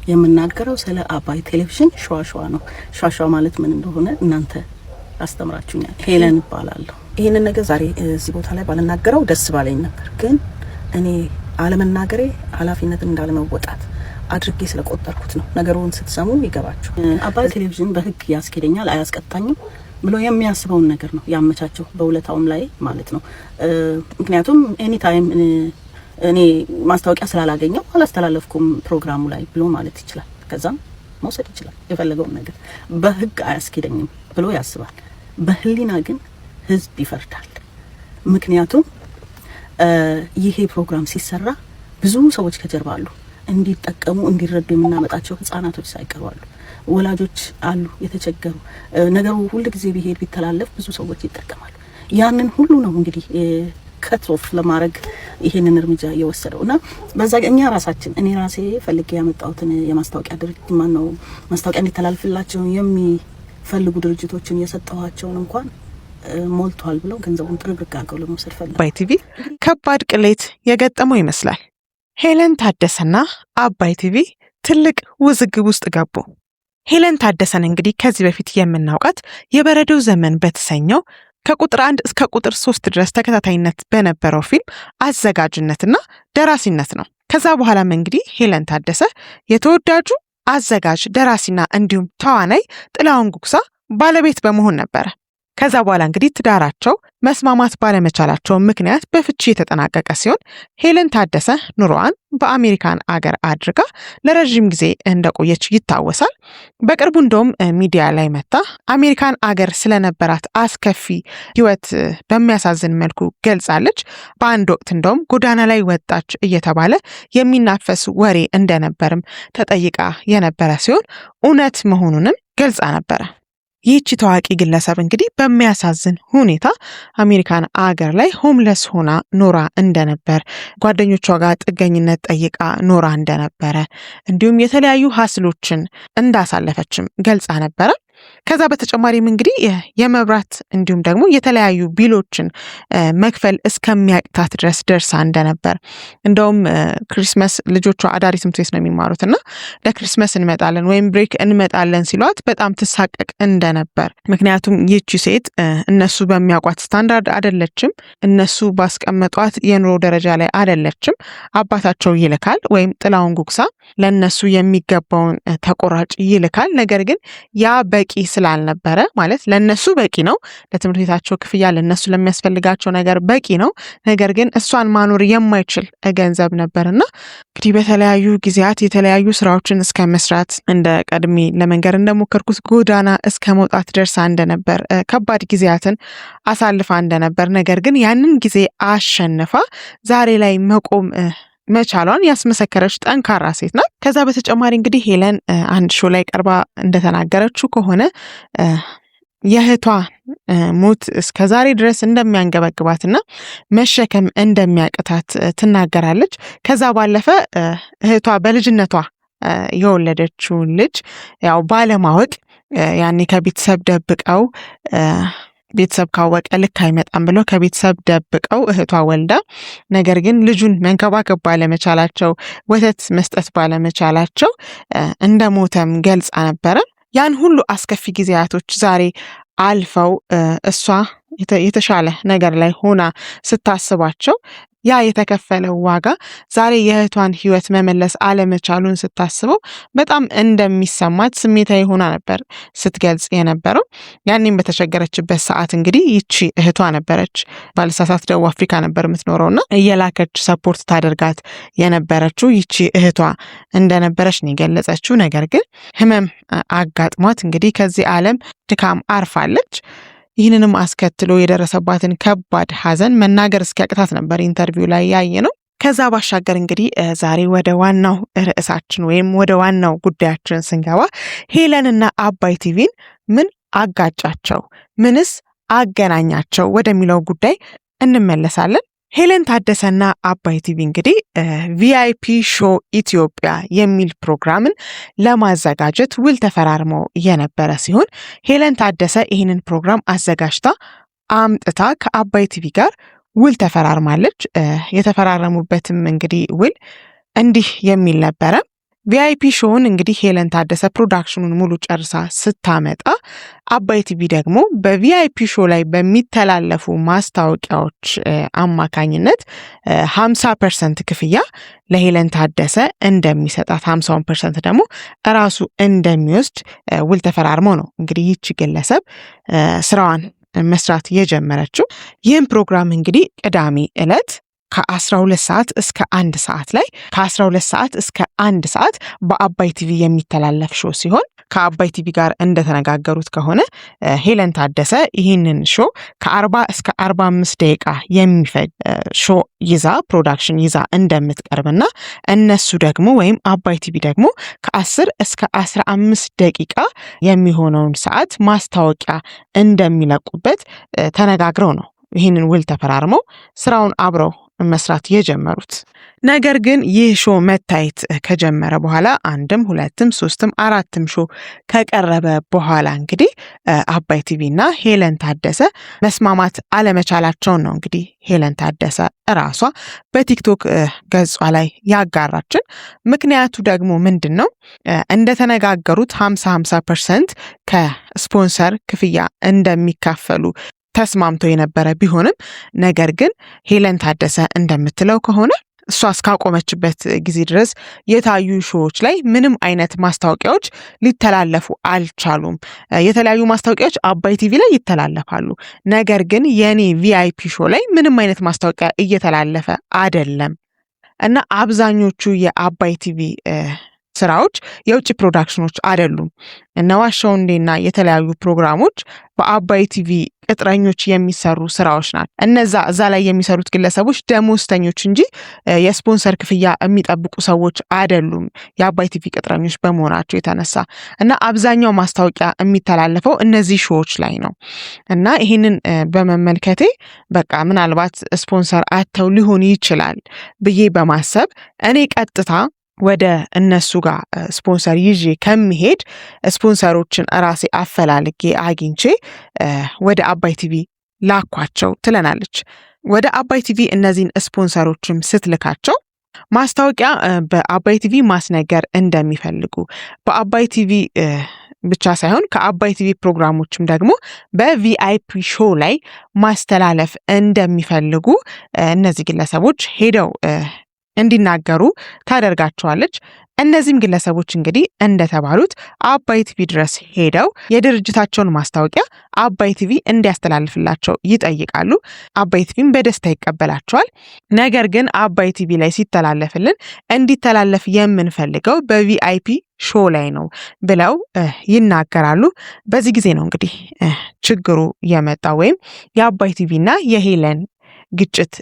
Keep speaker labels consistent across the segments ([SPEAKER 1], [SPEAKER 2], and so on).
[SPEAKER 1] የምናገረው ስለ አባይ ቴሌቪዥን ሸዋሸዋ ነው። ሸዋሸዋ ማለት ምን እንደሆነ እናንተ አስተምራችሁኛል። ሄለን እባላለሁ። ይሄንን ነገር ዛሬ እዚህ ቦታ ላይ ባልናገረው ደስ ባለኝ ነበር፣ ግን እኔ አለመናገሬ ኃላፊነትን እንዳለመወጣት አድርጌ ስለቆጠርኩት ነው። ነገሩን ስትሰሙ ይገባችሁ። አባይ ቴሌቪዥን በህግ ያስኬደኛል አያስቀጣኝም ብሎ የሚያስበውን ነገር ነው ያመቻቸው፣ በውለታውም ላይ ማለት ነው። ምክንያቱም ኤኒ ታይም እኔ ማስታወቂያ ስላላገኘው አላስተላለፍኩም ፕሮግራሙ ላይ ብሎ ማለት ይችላል። ከዛም መውሰድ ይችላል የፈለገውን ነገር። በህግ አያስኬደኝም ብሎ ያስባል። በህሊና ግን ህዝብ ይፈርዳል። ምክንያቱም ይሄ ፕሮግራም ሲሰራ ብዙ ሰዎች ከጀርባ አሉ፣ እንዲጠቀሙ እንዲረዱ የምናመጣቸው ህጻናቶች ሳይቀሩ አሉ፣ ወላጆች አሉ የተቸገሩ። ነገሩ ሁሉ ጊዜ ቢሄድ ቢተላለፍ ብዙ ሰዎች ይጠቀማሉ። ያንን ሁሉ ነው እንግዲህ ከትሮፍ ለማድረግ ይሄንን እርምጃ እየወሰደውና በዛ እኛ ራሳችን እኔ ራሴ ፈልጌ ያመጣሁትን የማስታወቂያ ድርጅት ነው ማስታወቂያ እንዲተላልፍላቸው የሚፈልጉ ድርጅቶችን የሰጠኋቸውን እንኳን ሞልቷል ብለው ገንዘቡን ጥርግርግ አድርገው ለመውሰድ ፈልገው
[SPEAKER 2] አባይ ቲቪ ከባድ ቅሌት የገጠመው ይመስላል። ሄለን ታደሰና አባይ ቲቪ ትልቅ ውዝግብ ውስጥ ገቡ። ሄለን ታደሰን እንግዲህ ከዚህ በፊት የምናውቃት የበረዶው ዘመን በተሰኘው ከቁጥር 1 እስከ ቁጥር 3 ድረስ ተከታታይነት በነበረው ፊልም አዘጋጅነትና ደራሲነት ነው። ከዛ በኋላም እንግዲህ ሄለን ታደሰ የተወዳጁ አዘጋጅ ደራሲና እንዲሁም ተዋናይ ጥላሁን ጉግሳ ባለቤት በመሆን ነበረ። ከዛ በኋላ እንግዲህ ትዳራቸው መስማማት ባለመቻላቸው ምክንያት በፍቺ የተጠናቀቀ ሲሆን ሄለን ታደሰ ኑሮዋን በአሜሪካን አገር አድርጋ ለረጅም ጊዜ እንደቆየች ይታወሳል። በቅርቡ እንደውም ሚዲያ ላይ መጣ አሜሪካን አገር ስለነበራት አስከፊ ሕይወት በሚያሳዝን መልኩ ገልጻለች። በአንድ ወቅት እንደውም ጎዳና ላይ ወጣች እየተባለ የሚናፈስ ወሬ እንደነበርም ተጠይቃ የነበረ ሲሆን እውነት መሆኑንም ገልጻ ነበረ። ይህቺ ታዋቂ ግለሰብ እንግዲህ በሚያሳዝን ሁኔታ አሜሪካን አገር ላይ ሆምለስ ሆና ኖራ እንደነበር፣ ጓደኞቿ ጋር ጥገኝነት ጠይቃ ኖራ እንደነበረ፣ እንዲሁም የተለያዩ ሀስሎችን እንዳሳለፈችም ገልጻ ነበረ። ከዛ በተጨማሪም እንግዲህ የመብራት እንዲሁም ደግሞ የተለያዩ ቢሎችን መክፈል እስከሚያቅታት ድረስ ደርሳ እንደነበር፣ እንደውም ክሪስመስ ልጆቿ አዳሪ ትምህርት ቤት ነው የሚማሩትና ለክሪስመስ እንመጣለን ወይም ብሬክ እንመጣለን ሲሏት በጣም ትሳቀቅ እንደነበር። ምክንያቱም ይህቺ ሴት እነሱ በሚያውቋት ስታንዳርድ አይደለችም፣ እነሱ ባስቀመጧት የኑሮ ደረጃ ላይ አይደለችም። አባታቸው ይልካል ወይም ጥላሁን ጉግሳ ለነሱ የሚገባውን ተቆራጭ ይልካል። ነገር ግን ያ በቂ ስላልነበረ ማለት ለነሱ በቂ ነው፣ ለትምህርት ቤታቸው ክፍያ ለነሱ ለሚያስፈልጋቸው ነገር በቂ ነው። ነገር ግን እሷን ማኖር የማይችል ገንዘብ ነበርና እንግዲህ በተለያዩ ጊዜያት የተለያዩ ስራዎችን እስከ መስራት እንደ ቀድሜ ለመንገር እንደሞከርኩት ጎዳና እስከ መውጣት ደርሳ እንደነበር፣ ከባድ ጊዜያትን አሳልፋ እንደነበር፣ ነገር ግን ያንን ጊዜ አሸንፋ ዛሬ ላይ መቆም መቻሏን ያስመሰከረች ጠንካራ ሴት ናት። ከዛ በተጨማሪ እንግዲህ ሄለን አንድ ሾው ላይ ቀርባ እንደተናገረችው ከሆነ የእህቷ ሞት እስከዛሬ ድረስ እንደሚያንገበግባትና መሸከም እንደሚያቅታት ትናገራለች። ከዛ ባለፈ እህቷ በልጅነቷ የወለደችውን ልጅ ያው ባለማወቅ ያኔ ከቤተሰብ ደብቀው ቤተሰብ ካወቀ ልክ አይመጣም ብለው ከቤተሰብ ደብቀው እህቷ ወልዳ፣ ነገር ግን ልጁን መንከባከብ ባለመቻላቸው ወተት መስጠት ባለመቻላቸው እንደሞተም ገልጻ ነበረ። ያን ሁሉ አስከፊ ጊዜያቶች ዛሬ አልፈው እሷ የተሻለ ነገር ላይ ሆና ስታስባቸው ያ የተከፈለው ዋጋ ዛሬ የእህቷን ሕይወት መመለስ አለመቻሉን ስታስበው በጣም እንደሚሰማት ስሜታዊ ሆና ነበር ስትገልጽ የነበረው። ያኔም በተቸገረችበት ሰዓት እንግዲህ ይቺ እህቷ ነበረች፣ ባለሳሳት ደቡብ አፍሪካ ነበር የምትኖረውና እየላከች ሰፖርት ታደርጋት የነበረችው ይቺ እህቷ እንደነበረች ነው የገለጸችው። ነገር ግን ህመም አጋጥሟት እንግዲህ ከዚህ ዓለም ድካም አርፋለች። ይህንንም አስከትሎ የደረሰባትን ከባድ ሐዘን መናገር እስኪያቅታት ነበር ኢንተርቪው ላይ ያየ ነው። ከዛ ባሻገር እንግዲህ ዛሬ ወደ ዋናው ርዕሳችን ወይም ወደ ዋናው ጉዳያችን ስንገባ ሄለንና አባይ ቲቪን ምን አጋጫቸው፣ ምንስ አገናኛቸው ወደሚለው ጉዳይ እንመለሳለን። ሄለን ታደሰና አባይ ቲቪ እንግዲህ ቪአይፒ ሾው ኢትዮጵያ የሚል ፕሮግራምን ለማዘጋጀት ውል ተፈራርመው የነበረ ሲሆን ሄለን ታደሰ ይህንን ፕሮግራም አዘጋጅታ አምጥታ ከአባይ ቲቪ ጋር ውል ተፈራርማለች። የተፈራረሙበትም እንግዲህ ውል እንዲህ የሚል ነበረ። ቪአይፒ ሾውን እንግዲህ ሄለን ታደሰ ፕሮዳክሽኑን ሙሉ ጨርሳ ስታመጣ አባይ ቲቪ ደግሞ በቪአይፒ ሾው ላይ በሚተላለፉ ማስታወቂያዎች አማካኝነት 50% ክፍያ ለሄለን ታደሰ እንደሚሰጣት 50% ደግሞ ራሱ እንደሚወስድ ውል ተፈራርመው ነው እንግዲህ ይቺ ግለሰብ ስራዋን መስራት የጀመረችው። ይህም ፕሮግራም እንግዲህ ቅዳሜ ዕለት ከ12 ሰዓት እስከ 1 ሰዓት ላይ ከ12 ሰዓት እስከ 1 ሰዓት በአባይ ቲቪ የሚተላለፍ ሾው ሲሆን ከአባይ ቲቪ ጋር እንደተነጋገሩት ከሆነ ሄለን ታደሰ ይህንን ሾው ከ40 እስከ 45 ደቂቃ የሚፈጅ ሾው ይዛ ፕሮዳክሽን ይዛ እንደምትቀርብና እነሱ ደግሞ ወይም አባይ ቲቪ ደግሞ ከ10 እስከ 15 ደቂቃ የሚሆነውን ሰዓት ማስታወቂያ እንደሚለቁበት ተነጋግረው ነው ይህንን ውል ተፈራርመው ስራውን አብረው መስራት የጀመሩት። ነገር ግን ይህ ሾው መታየት ከጀመረ በኋላ 1ም 2ም 3ም 4ም ሾው ከቀረበ በኋላ እንግዲህ አባይ ቲቪና ሄለን ታደሰ መስማማት አለመቻላቸውን ነው እንግዲህ ሄለን ታደሰ ራሷ በቲክቶክ ገጿ ላይ ያጋራችን። ምክንያቱ ደግሞ ምንድነው? እንደተነጋገሩት 50% ከስፖንሰር ክፍያ እንደሚካፈሉ ተስማምቶ የነበረ ቢሆንም ነገር ግን ሄለን ታደሰ እንደምትለው ከሆነ እሷ እስካቆመችበት ጊዜ ድረስ የታዩ ሾዎች ላይ ምንም አይነት ማስታወቂያዎች ሊተላለፉ አልቻሉም። የተለያዩ ማስታወቂያዎች አባይ ቲቪ ላይ ይተላለፋሉ። ነገር ግን የኔ ቪአይፒ ሾው ላይ ምንም አይነት ማስታወቂያ እየተላለፈ አይደለም እና አብዛኞቹ የአባይ ቲቪ ስራዎች የውጭ ፕሮዳክሽኖች አይደሉም። እነዋሻው እንዴና የተለያዩ ፕሮግራሞች በአባይ ቲቪ ቅጥረኞች የሚሰሩ ስራዎች ናቸው። እዛ ላይ የሚሰሩት ግለሰቦች ደሞዝተኞች እንጂ የስፖንሰር ክፍያ የሚጠብቁ ሰዎች አይደሉም የአባይ ቲቪ ቅጥረኞች በመሆናቸው የተነሳ እና አብዛኛው ማስታወቂያ የሚተላለፈው እነዚህ ሾዎች ላይ ነው እና ይህንን በመመልከቴ በቃ ምናልባት ስፖንሰር አተው ሊሆን ይችላል ብዬ በማሰብ እኔ ቀጥታ ወደ እነሱ ጋር ስፖንሰር ይዤ ከሚሄድ ስፖንሰሮችን ራሴ አፈላልጌ አግኝቼ ወደ አባይ ቲቪ ላኳቸው ትለናለች። ወደ አባይ ቲቪ እነዚህን ስፖንሰሮችም ስትልካቸው ማስታወቂያ በአባይ ቲቪ ማስነገር እንደሚፈልጉ በአባይ ቲቪ ብቻ ሳይሆን ከአባይ ቲቪ ፕሮግራሞችም ደግሞ በቪአይፒ ሾው ላይ ማስተላለፍ እንደሚፈልጉ እነዚህ ግለሰቦች ሄደው እንዲናገሩ ታደርጋቸዋለች። እነዚህም ግለሰቦች እንግዲህ እንደተባሉት አባይ ቲቪ ድረስ ሄደው የድርጅታቸውን ማስታወቂያ አባይ ቲቪ እንዲያስተላልፍላቸው ይጠይቃሉ። አባይ ቲቪም በደስታ ይቀበላቸዋል። ነገር ግን አባይ ቲቪ ላይ ሲተላለፍልን እንዲተላለፍ የምንፈልገው በቪአይፒ ሾው ላይ ነው ብለው ይናገራሉ። በዚህ ጊዜ ነው እንግዲህ ችግሩ የመጣው ወይም የአባይ ቲቪና የሄለን ግጭት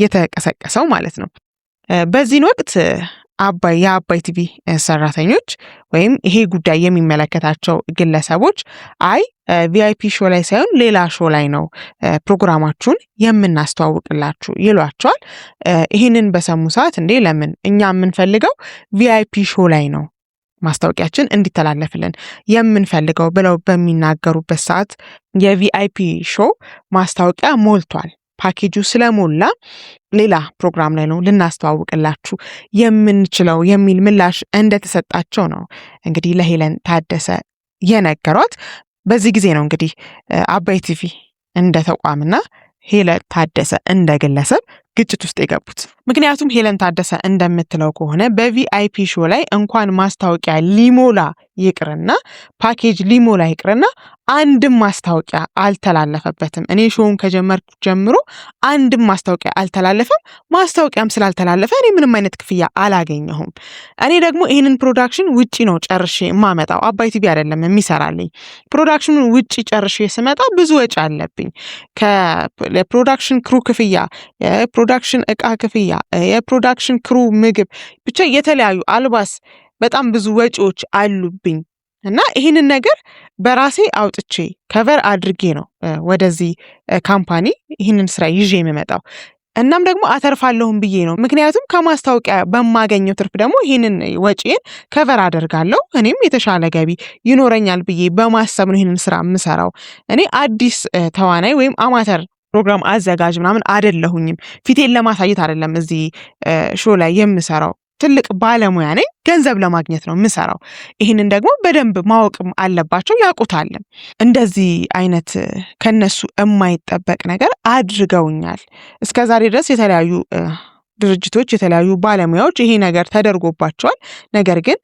[SPEAKER 2] የተቀሰቀሰው ማለት ነው። በዚህን ወቅት የአባይ ቲቪ ሰራተኞች ወይም ይሄ ጉዳይ የሚመለከታቸው ግለሰቦች ቪአይፒ ሾው ላይ ሳይሆን ሌላ ሾው ላይ ነው ፕሮግራማችሁን የምናስተዋውቅላችሁ ይሏቸዋል። ይህንን በሰሙ ሰዓት እንዴ ለምን እኛ የምንፈልገው ቪአይፒ ሾው ላይ ነው ማስታወቂያችን እንዲተላለፍልን የምንፈልገው ብለው በሚናገሩበት ሰዓት የቪአይፒ ሾው ማስታወቂያ ሞልቷል፣ ፓኬጁ ስለሞላ ሌላ ፕሮግራም ላይ ነው ልናስተዋውቅላችሁ የምንችለው የሚል ምላሽ እንደተሰጣቸው ነው እንግዲህ ለሄለን ታደሰ የነገሯት። በዚህ ጊዜ ነው እንግዲህ አባይ ቲቪ እንደ ተቋምና ሄለን ታደሰ እንደ ግለሰብ ግጭት ውስጥ የገቡት። ምክንያቱም ሄለን ታደሰ እንደምትለው ከሆነ በቪአይፒ ሾው ላይ እንኳን ማስታወቂያ ሊሞላ ይቅርና ፓኬጅ ሊሞላ ይቅርና አንድም ማስታወቂያ አልተላለፈበትም። እኔ ሾውን ከጀመርኩ ጀምሮ አንድም ማስታወቂያ አልተላለፈም። ማስታወቂያም ስላልተላለፈ እኔ ምንም አይነት ክፍያ አላገኘሁም። እኔ ደግሞ ይህንን ፕሮዳክሽን ውጪ ነው ጨርሼ የማመጣው፣ አባይ ቲቪ አይደለም የሚሰራልኝ። ፕሮዳክሽኑን ውጪ ጨርሼ ስመጣ ብዙ ወጪ አለብኝ። የፕሮዳክሽን ክሩ ክፍያ፣ የፕሮዳክሽን እቃ ክፍያ፣ የፕሮዳክሽን ክሩ ምግብ፣ ብቻ የተለያዩ አልባስ፣ በጣም ብዙ ወጪዎች አሉብኝ እና ይህንን ነገር በራሴ አውጥቼ ከቨር አድርጌ ነው ወደዚህ ካምፓኒ ይህንን ስራ ይዤ የሚመጣው። እናም ደግሞ አተርፋለሁም ብዬ ነው። ምክንያቱም ከማስታወቂያ በማገኘው ትርፍ ደግሞ ይህንን ወጪን ከቨር አደርጋለሁ፣ እኔም የተሻለ ገቢ ይኖረኛል ብዬ በማሰብ ነው ይህንን ስራ የምሰራው። እኔ አዲስ ተዋናይ ወይም አማተር ፕሮግራም አዘጋጅ ምናምን አይደለሁኝም። ፊቴን ለማሳየት አይደለም እዚህ ሾው ላይ የምሰራው። ትልቅ ባለሙያ ነኝ፣ ገንዘብ ለማግኘት ነው የምሰራው። ይህንን ደግሞ በደንብ ማወቅም አለባቸው፣ ያውቁታልም። እንደዚህ አይነት ከነሱ የማይጠበቅ ነገር አድርገውኛል። እስከዛሬ ድረስ የተለያዩ ድርጅቶች የተለያዩ ባለሙያዎች ይሄ ነገር ተደርጎባቸዋል። ነገር ግን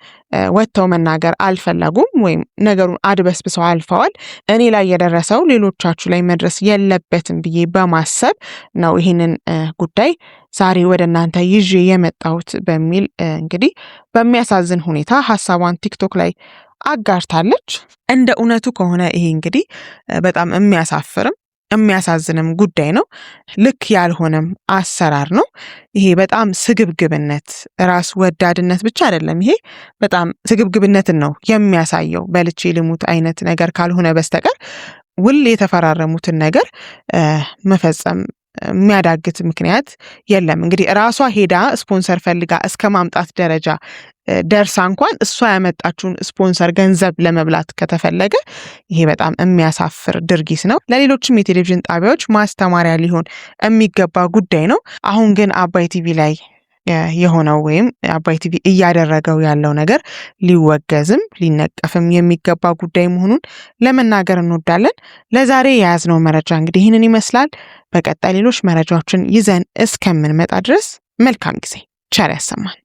[SPEAKER 2] ወጥተው መናገር አልፈለጉም ወይም ነገሩን አድበስብሰው አልፈዋል። እኔ ላይ የደረሰው ሌሎቻችሁ ላይ መድረስ የለበትም ብዬ በማሰብ ነው ይህንን ጉዳይ ዛሬ ወደ እናንተ ይዤ የመጣሁት በሚል እንግዲህ በሚያሳዝን ሁኔታ ሀሳቧን ቲክቶክ ላይ አጋርታለች። እንደ እውነቱ ከሆነ ይሄ እንግዲህ በጣም የሚያሳዝንም ጉዳይ ነው። ልክ ያልሆነም አሰራር ነው። ይሄ በጣም ስግብግብነት፣ ራስ ወዳድነት ብቻ አይደለም። ይሄ በጣም ስግብግብነትን ነው የሚያሳየው። በልቼ ልሙት አይነት ነገር ካልሆነ በስተቀር ውል የተፈራረሙትን ነገር መፈጸም የሚያዳግት ምክንያት የለም። እንግዲህ ራሷ ሄዳ ስፖንሰር ፈልጋ እስከ ማምጣት ደረጃ ደርሳ እንኳን እሷ ያመጣችውን ስፖንሰር ገንዘብ ለመብላት ከተፈለገ ይሄ በጣም የሚያሳፍር ድርጊት ነው። ለሌሎችም የቴሌቪዥን ጣቢያዎች ማስተማሪያ ሊሆን የሚገባ ጉዳይ ነው። አሁን ግን አባይ ቲቪ ላይ የሆነው ወይም አባይ ቲቪ እያደረገው ያለው ነገር ሊወገዝም ሊነቀፍም የሚገባ ጉዳይ መሆኑን ለመናገር እንወዳለን። ለዛሬ የያዝነው መረጃ እንግዲህ ይህንን ይመስላል። በቀጣይ ሌሎች መረጃዎችን ይዘን እስከምንመጣ ድረስ መልካም ጊዜ፣ ቸር ያሰማን።